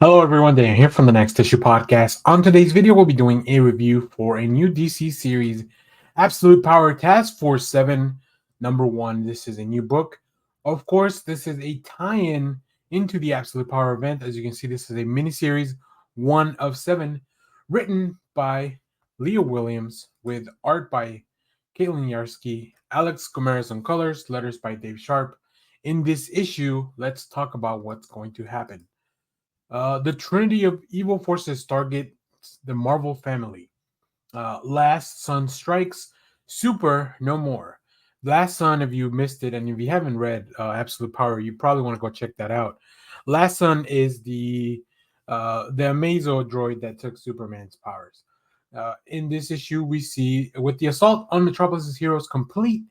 Hello, everyone. Dan here from the Next Issue Podcast. On today's video, we'll be doing a review for a new DC series, Absolute Power Task Force 7, number 1. This is a new book. Of course, this is a tie-in into the Absolute Power event. As you can see, this is a miniseries, 1 of 7, written by Leah Williams with art by Caitlin Yarsky, Alex Gomeres on colors, letters by Dave Sharp. In this issue, let's talk about what's going to happen. The trinity of evil forces target the Marvel family. Last Sun strikes. Super, no more. Last Sun, if you missed it and if you haven't read Absolute Power, you probably want to go check that out. Last Sun is the Amazo droid that took Superman's powers. In this issue, we see with the assault on Metropolis's heroes complete,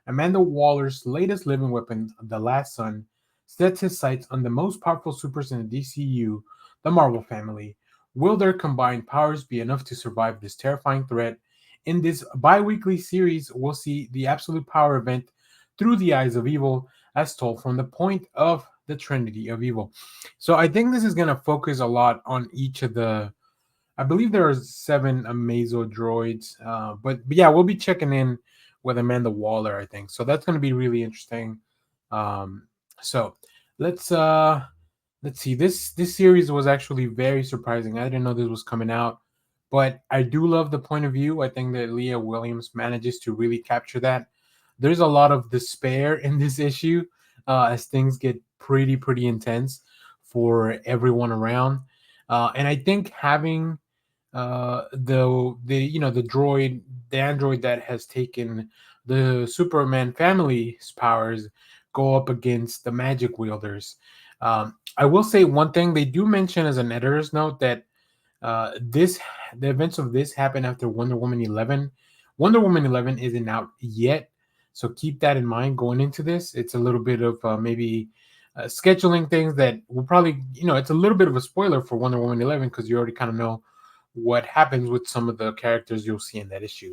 Amanda Waller's latest living weapon, the Last Sun, sets his sights on the most powerful supers in the DCU, the Marvel family. Will their combined powers be enough to survive this terrifying threat? In this bi weekly series, we'll see the Absolute Power event through the eyes of evil, as told from the point of the Trinity of Evil. So I think this is going to focus a lot on each of the. I believe there are 7 Amazo droids, but yeah, we'll be checking in with Amanda Waller, I think. So that's going to be really interesting. So let's let's see. This series was actually very surprising. I didn't know this was coming out, but I do love the point of view. I think that Leah Williams manages to really capture that. There's a lot of despair in this issue as things get pretty intense for everyone around, and I think having the android that has taken the Superman family's powers go up against the magic wielders. I will say one thing they do mention as an editor's note that this the events of this happen after Wonder Woman 11. Wonder Woman 11 isn't out yet, so keep that in mind going into this. It's a little bit of maybe scheduling things that will probably, it's a little bit of a spoiler for Wonder Woman 11 because you already kind of know what happens with some of the characters you'll see in that issue.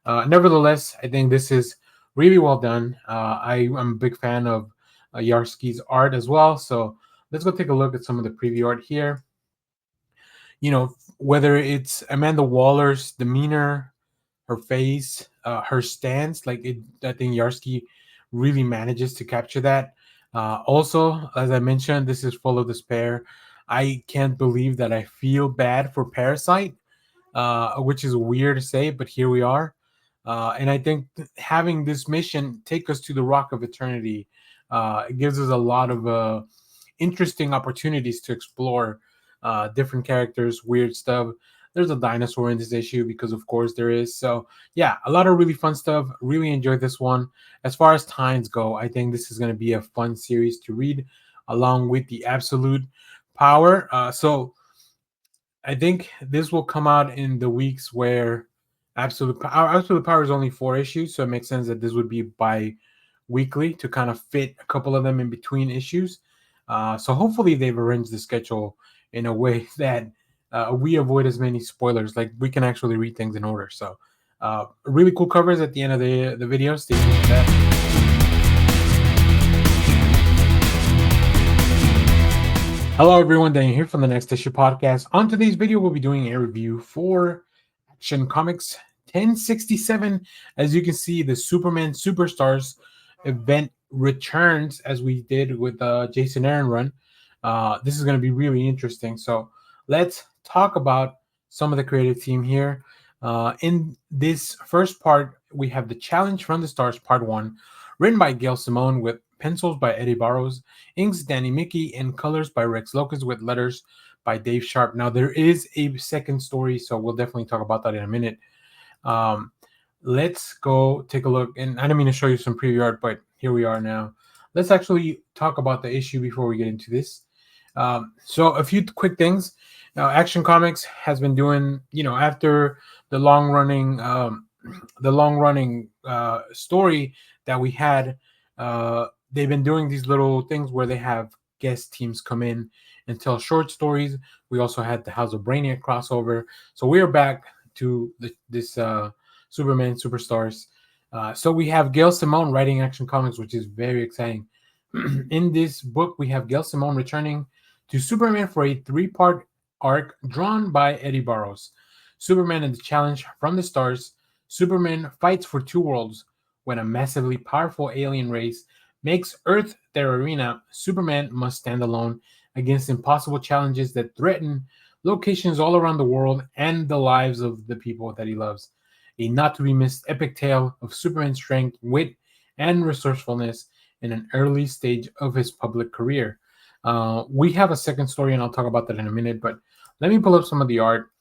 Nevertheless, I think this is really well done. I am a big fan of Yarsky's art as well. So let's go take a look at some of the preview art here. Whether it's Amanda Waller's demeanor, her face, her stance, I think Yarsky really manages to capture that. Also, as I mentioned, this is full of despair. I can't believe that I feel bad for Parasite, which is weird to say, but here we are. And I think having this mission take us to the Rock of Eternity, it gives us a lot of interesting opportunities to explore different characters, weird stuff. There's a dinosaur in this issue because, of course, there is. So, yeah, a lot of really fun stuff. Really enjoyed this one. As far as times go, I think this is going to be a fun series to read along with the Absolute Power. So, I think this will come out in the weeks where Absolute Power is only 4 issues, so it makes sense that this would be bi-weekly to kind of fit a couple of them in between issues. So hopefully they've arranged the schedule in a way that we avoid as many spoilers. Like we can actually read things in order. So really cool covers at the end of the video. Stay tuned for that. Hello, everyone. Daniel here from the Next Issue Podcast. On today's video, we'll be doing a review for Action Comics 1067. As you can see, the Superman Superstars event returns as we did with Jason Aaron run. This is going to be really interesting. So let's talk about some of the creative team here. In this first part, we have the Challenge from the Stars Part 1, written by Gail Simone with pencils by Eddie Barrows, inks Danny Mickey, and colors by Rex Locust with letters by Dave Sharp. Now, there is a second story, so we'll definitely talk about that in a minute. Let's go take a look. And I didn't mean to show you some preview art, but here we are now. Let's actually talk about the issue before we get into this. So a few quick things. Now, Action Comics has been doing, after the long-running story that we had, they've been doing these little things where they have guest teams come in and tell short stories. We also had the House of Brainiac crossover. So we are back to this Superman Superstars. So we have Gail Simone writing Action Comics, which is very exciting. In this book, we have Gail Simone returning to Superman for a three-part arc drawn by Eddie Barros. Superman and the Challenge from the Stars. Superman fights for two worlds. When a massively powerful alien race makes Earth their arena, Superman must stand alone against impossible challenges that threaten locations all around the world and the lives of the people that he loves. A not to be missed epic tale of Superman's strength, wit, and resourcefulness in an early stage of his public career. We have a second story, and I'll talk about that in a minute, but let me pull up some of the art.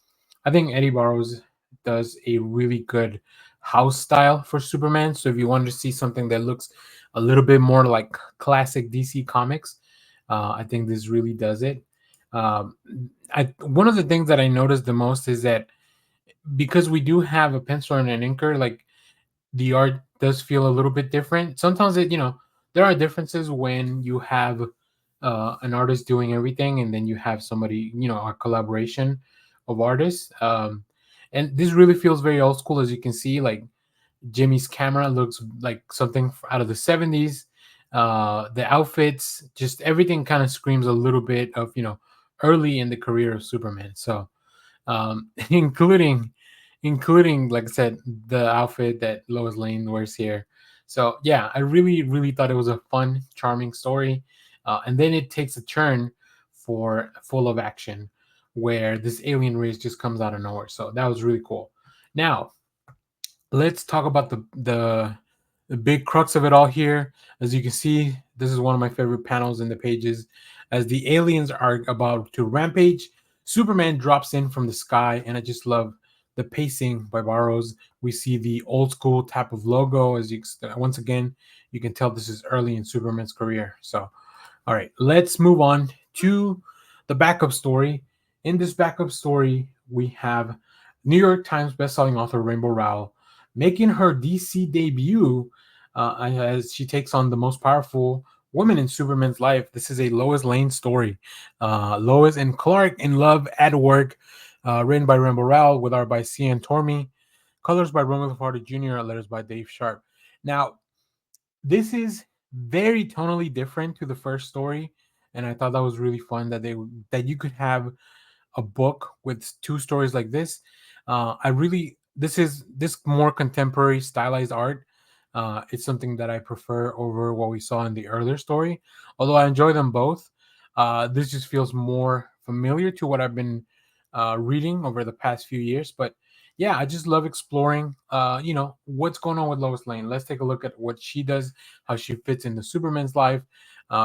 I think Eddie Barrows does a really good house style for Superman. So if you wanted to see something that looks a little bit more like classic DC comics, I think this really does it. Um, one of the things that I noticed the most is that because we do have a pencil and an inker, like the art does feel a little bit different. Sometimes there are differences when you have an artist doing everything and then you have somebody, a collaboration of artists. And this really feels very old school, as you can see. Like Jimmy's camera looks like something out of the 70s. The outfits, just everything kind of screams a little bit of, early in the career of Superman. So including like I said, the outfit that Lois Lane wears here. So yeah, I really really thought it was a fun, charming story, and then it takes a turn for full of action, where this alien race just comes out of nowhere. So that was really cool. Now let's talk about the big crux of it all here. As you can see, this is one of my favorite panels in the pages. As the aliens are about to rampage, Superman drops in from the sky, and I just love the pacing by Barrows. We see the old school type of logo. As you once again, you can tell this is early in Superman's career. So all right, let's move on to the backup story. In this backup story, we have New York Times bestselling author Rainbow Rowell making her DC debut as she takes on the most powerful woman in Superman's life. This is a Lois Lane story. Lois and Clark in love at work, written by Rainbow Rowell, with art by Cian Tormey, colors by Romeo Lafardo Jr., letters by Dave Sharp. Now, this is very tonally different to the first story, and I thought that was really fun that you could have a book with two stories like this. I really this more contemporary stylized art. It's something that I prefer over what we saw in the earlier story. Although I enjoy them both, this just feels more familiar to what I've been reading over the past few years. But yeah, I just love exploring, what's going on with Lois Lane. Let's take a look at what she does, how she fits into Superman's life,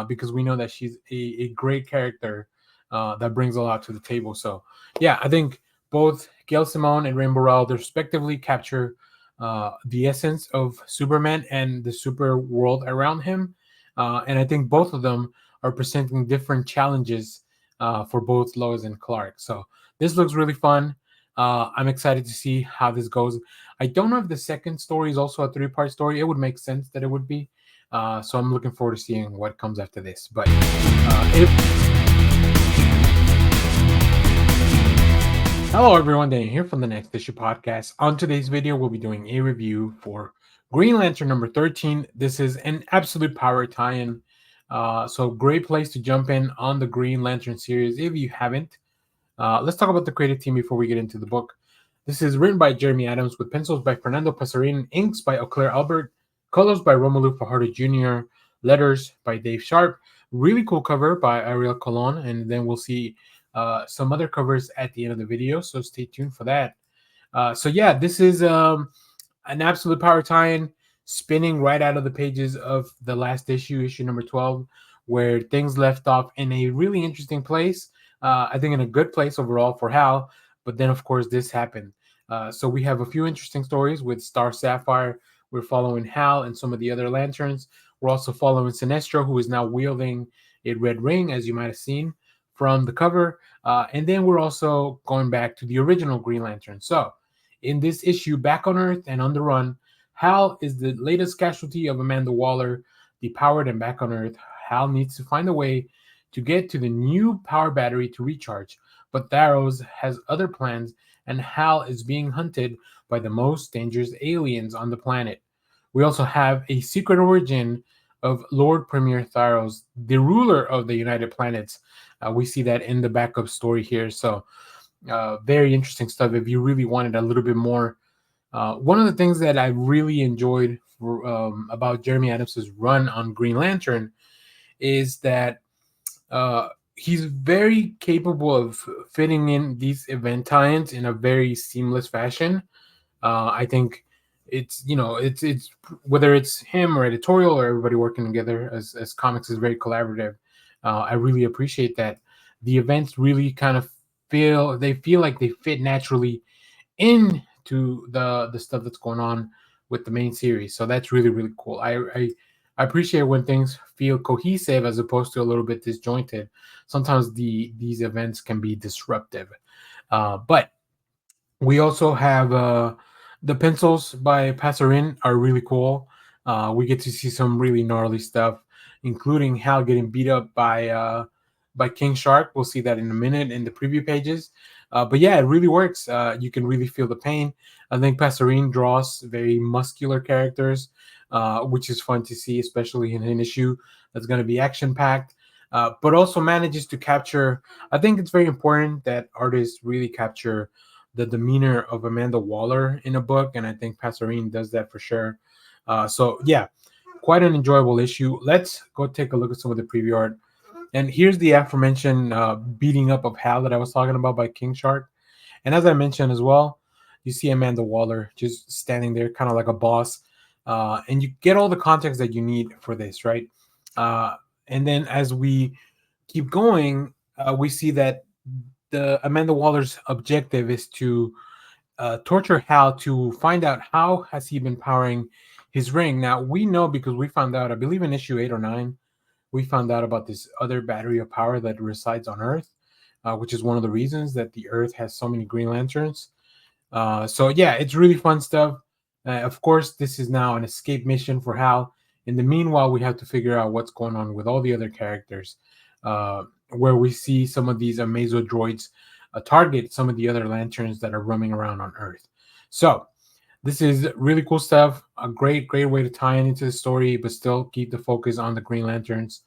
because we know that she's a great character that brings a lot to the table. So yeah, I think both Gail Simone and Rainbow Rowell, they respectively capture the essence of Superman and the super world around him. And I think both of them are presenting different challenges for both Lois and Clark. So this looks really fun. I'm excited to see how this goes. I don't know if the second story is also a three-part story. It would make sense that it would be. So I'm looking forward to seeing what comes after this. But if Hello everyone, Daniel here from the Next Issue Podcast. On today's video, we'll be doing a review for Green Lantern number 13. This is an absolute power tie-in. So great place to jump in on the Green Lantern series if you haven't. Let's talk about the creative team before we get into the book. This is written by Jeremy Adams with pencils by Fernando Pasarin, inks by Auclair Albert, colors by Romelu Fajardo Jr., letters by Dave Sharp. Really cool cover by Ariel Colon, and then we'll see some other covers at the end of the video, so stay tuned for that. So yeah, this is an absolute power tie-in, spinning right out of the pages of the last issue, issue number 12, where things left off in a really interesting place. I think in a good place overall for Hal, but then of course this happened. So we have a few interesting stories with Star Sapphire. We're following Hal and some of the other lanterns. We're also following Sinestro, who is now wielding a red ring, as you might have seen from the cover. And then we're also going back to the original Green Lantern. So in this issue, Back on Earth and on the Run, Hal is the latest casualty of Amanda Waller, depowered and back on Earth. Hal needs to find a way to get to the new power battery to recharge, but Tharos has other plans, and Hal is being hunted by the most dangerous aliens on the planet. We also have a secret origin of Lord Premier Tharos, the ruler of the United Planets. We see that in the backup story here. So very interesting stuff. If you really wanted a little bit more, one of the things that I really enjoyed about Jeremy Adams's run on Green Lantern is that he's very capable of fitting in these event tie-ins in a very seamless fashion. I think it's whether it's him or editorial or everybody working together as comics is very collaborative. I really appreciate that. The events really kind of feel like they fit naturally into the stuff that's going on with the main series. So that's really cool. I appreciate when things feel cohesive as opposed to a little bit disjointed. Sometimes these events can be disruptive. But we also have the pencils by Passerin are really cool. We get to see some really gnarly stuff, including Hal getting beat up by King Shark. We'll see that in a minute in the preview pages. But yeah, it really works. You can really feel the pain. I think Passerin draws very muscular characters, which is fun to see, especially in an issue that's going to be action packed. But also manages to capture. I think it's very important that artists really capture the demeanor of Amanda Waller in a book, and I think Passerin does that for sure. So yeah, quite an enjoyable issue. Let's go take a look at some of the preview art. And here's the aforementioned beating up of Hal that I was talking about by King Shark. And as I mentioned as well, you see Amanda Waller just standing there, kind of like a boss, and you get all the context that you need for this, right? And then as we keep going, we see that the Amanda Waller's objective is to torture Hal to find out how has he been powering his ring. Now we know because we found out, I believe in issue 8 or 9, we found out about this other battery of power that resides on Earth, which is one of the reasons that the Earth has so many Green Lanterns. So yeah, it's really fun stuff. Of course, this is now an escape mission for Hal. In the meanwhile, we have to figure out what's going on with all the other characters, where we see some of these Amazo droids target some of the other lanterns that are roaming around on Earth. So this is really cool stuff. A great way to tie in into the story, but still keep the focus on the Green Lanterns.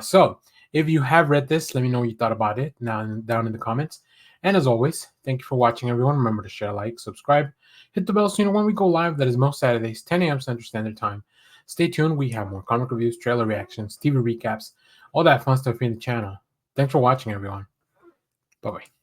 So if you have read this, let me know what you thought about it down in the comments. And as always, thank you for watching, everyone. Remember to share, like, subscribe, hit the bell so you know when we go live. That is most Saturdays, 10 a.m. Central Standard Time. Stay tuned. We have more comic reviews, trailer reactions, TV recaps, all that fun stuff in the channel. Thanks for watching, everyone. Bye-bye.